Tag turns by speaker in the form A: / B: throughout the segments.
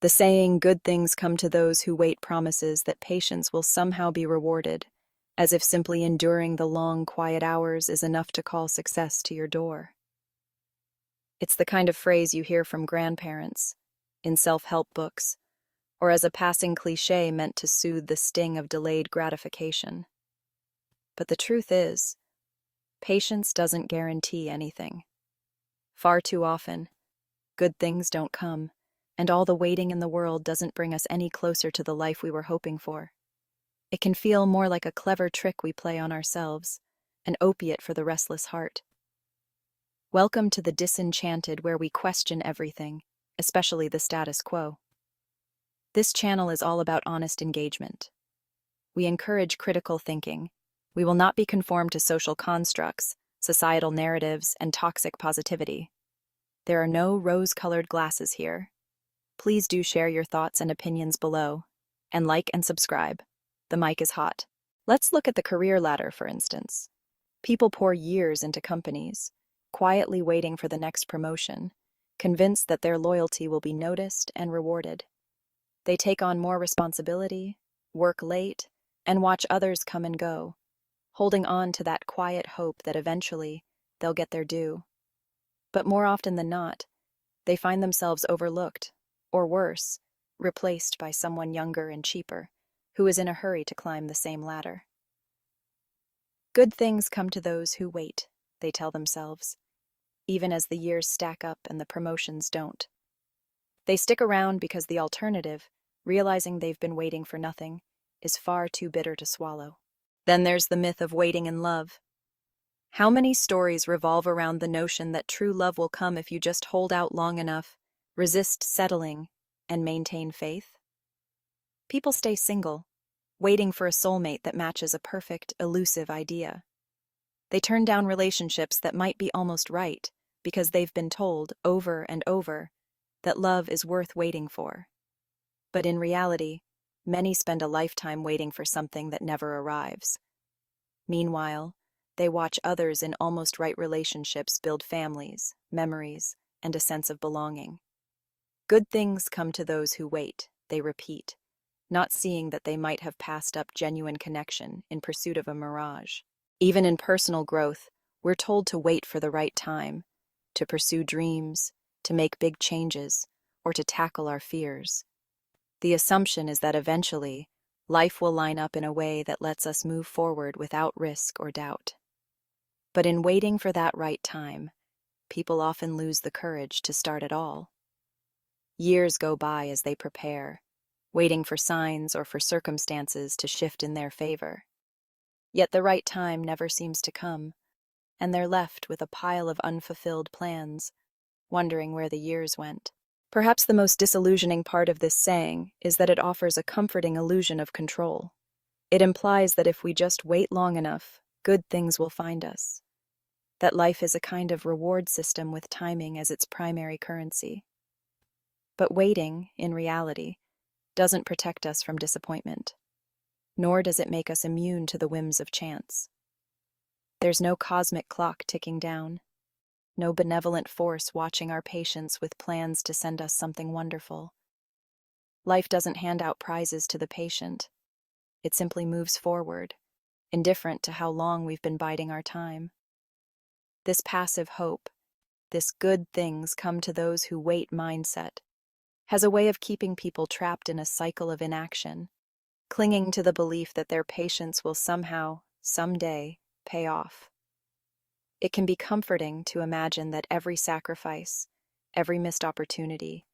A: The saying, good things come to those who wait, promises that patience will somehow be rewarded, as if simply enduring the long, quiet hours is enough to call success to your door. It's the kind of phrase you hear from grandparents, in self-help books, or as a passing cliché meant to soothe the sting of delayed gratification. But the truth is, patience doesn't guarantee anything. Far too often, good things don't come, and all the waiting in the world doesn't bring us any closer to the life we were hoping for. It can feel more like a clever trick we play on ourselves, an opiate for the restless heart. Welcome to the Disenchanted, where we question everything, especially the status quo. This channel is all about honest engagement. We encourage critical thinking. We will not be conformed to social constructs, societal narratives, and toxic positivity. There are no rose-colored glasses here. Please do share your thoughts and opinions below, and like and subscribe. The mic is hot. Let's look at the career ladder, for instance. People pour years into companies, quietly waiting for the next promotion, convinced that their loyalty will be noticed and rewarded. They take on more responsibility, work late, and watch others come and go, holding on to that quiet hope that eventually they'll get their due. But more often than not, they find themselves overlooked, or worse, replaced by someone younger and cheaper, who is in a hurry to climb the same ladder. Good things come to those who wait, they tell themselves, even as the years stack up and the promotions don't. They stick around because the alternative, realizing they've been waiting for nothing, is far too bitter to swallow. Then there's the myth of waiting in love. How many stories revolve around the notion that true love will come if you just hold out long enough, resist settling, and maintain faith? People stay single, waiting for a soulmate that matches a perfect, elusive idea. They turn down relationships that might be almost right because they've been told over and over that love is worth waiting for. But in reality, many spend a lifetime waiting for something that never arrives. Meanwhile, they watch others in almost right relationships build families, memories, and a sense of belonging. Good things come to those who wait, they repeat, not seeing that they might have passed up genuine connection in pursuit of a mirage. Even in personal growth, we're told to wait for the right time, to pursue dreams, to make big changes, or to tackle our fears. The assumption is that eventually, life will line up in a way that lets us move forward without risk or doubt. But in waiting for that right time, people often lose the courage to start at all. Years go by as they prepare, waiting for signs or for circumstances to shift in their favor. Yet the right time never seems to come, and they're left with a pile of unfulfilled plans, wondering where the years went. Perhaps the most disillusioning part of this saying is that it offers a comforting illusion of control. It implies that if we just wait long enough, good things will find us. That life is a kind of reward system with timing as its primary currency. But waiting, in reality, doesn't protect us from disappointment, nor does it make us immune to the whims of chance. There's no cosmic clock ticking down, no benevolent force watching our patience with plans to send us something wonderful. Life doesn't hand out prizes to the patient. It simply moves forward, indifferent to how long we've been biding our time. This passive hope, this good things come to those who wait mindset, has a way of keeping people trapped in a cycle of inaction, clinging to the belief that their patience will somehow, someday, pay off. It can be comforting to imagine that every sacrifice, every missed opportunity,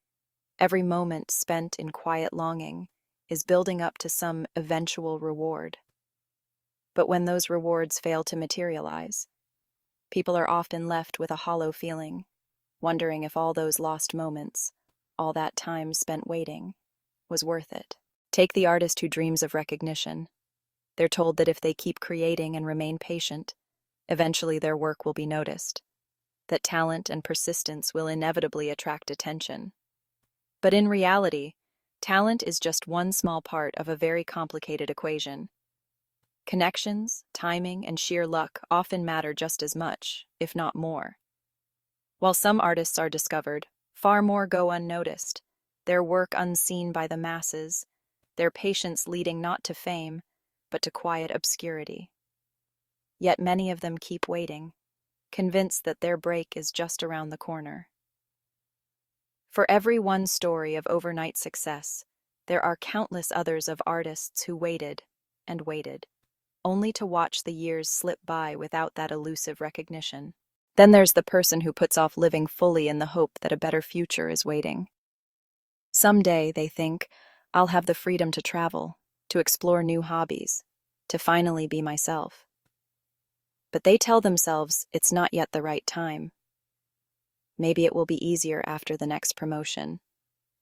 A: every moment spent in quiet longing is building up to some eventual reward. But when those rewards fail to materialize, people are often left with a hollow feeling, wondering if all those lost moments, all that time spent waiting, was worth it. Take the artist who dreams of recognition. They're told that if they keep creating and remain patient, eventually their work will be noticed, that talent and persistence will inevitably attract attention. But in reality, talent is just one small part of a very complicated equation. Connections, timing, and sheer luck often matter just as much, if not more. While some artists are discovered, far more go unnoticed, their work unseen by the masses, their patience leading not to fame, but to quiet obscurity. Yet many of them keep waiting, convinced that their break is just around the corner. For every one story of overnight success, there are countless others of artists who waited and waited, only to watch the years slip by without that elusive recognition. Then there's the person who puts off living fully in the hope that a better future is waiting. Someday, they think, I'll have the freedom to travel, to explore new hobbies, to finally be myself. But they tell themselves it's not yet the right time. Maybe it will be easier after the next promotion,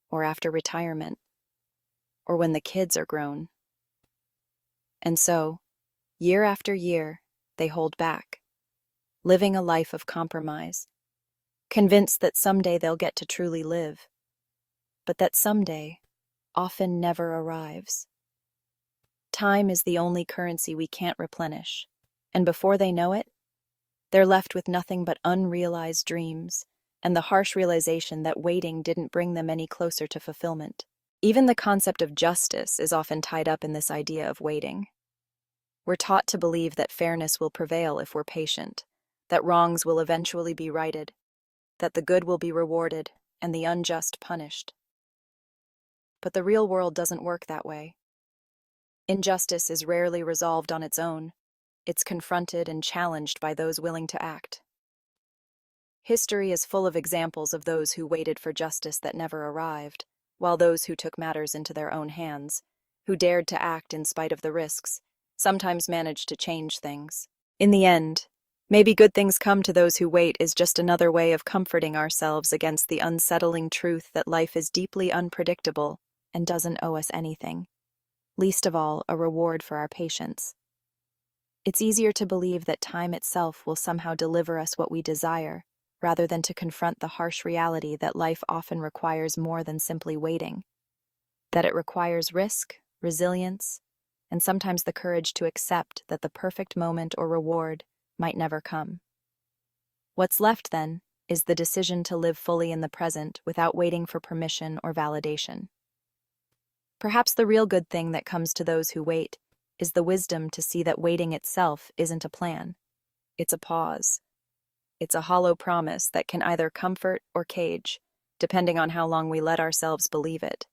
A: or after retirement, or when the kids are grown. And so, year after year, they hold back, living a life of compromise, convinced that someday they'll get to truly live, but that someday often never arrives. Time is the only currency we can't replenish, and before they know it, they're left with nothing but unrealized dreams and the harsh realization that waiting didn't bring them any closer to fulfillment. Even the concept of justice is often tied up in this idea of waiting. We're taught to believe that fairness will prevail if we're patient, that wrongs will eventually be righted, that the good will be rewarded and the unjust punished. But the real world doesn't work that way. Injustice is rarely resolved on its own. It's confronted and challenged by those willing to act. History is full of examples of those who waited for justice that never arrived, while those who took matters into their own hands, who dared to act in spite of the risks, sometimes managed to change things. In the end, maybe good things come to those who wait is just another way of comforting ourselves against the unsettling truth that life is deeply unpredictable and doesn't owe us anything, least of all a reward for our patience. It's easier to believe that time itself will somehow deliver us what we desire, rather than to confront the harsh reality that life often requires more than simply waiting, that it requires risk, resilience, and sometimes the courage to accept that the perfect moment or reward might never come. What's left, then, is the decision to live fully in the present without waiting for permission or validation. Perhaps the real good thing that comes to those who wait is the wisdom to see that waiting itself isn't a plan. It's a pause. It's a hollow promise that can either comfort or cage, depending on how long we let ourselves believe it.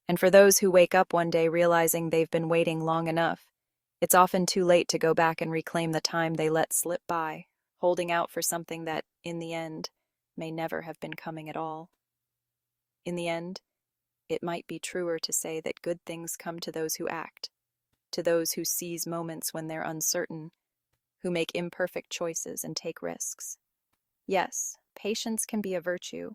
A: And for those who wake up one day realizing they've been waiting long enough, it's often too late to go back and reclaim the time they let slip by, holding out for something that, in the end, may never have been coming at all. In the end, it might be truer to say that good things come to those who act, to those who seize moments when they're uncertain, who make imperfect choices and take risks. Yes, patience can be a virtue,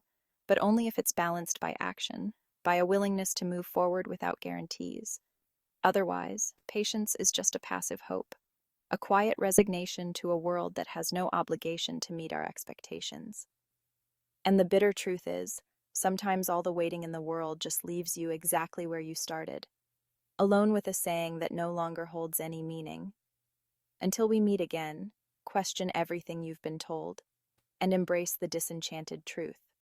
A: but only if it's balanced by action, by a willingness to move forward without guarantees. Otherwise, patience is just a passive hope, a quiet resignation to a world that has no obligation to meet our expectations. And the bitter truth is, sometimes all the waiting in the world just leaves you exactly where you started, alone with a saying that no longer holds any meaning. Until we meet again, question everything you've been told, and embrace the disenchanted truth.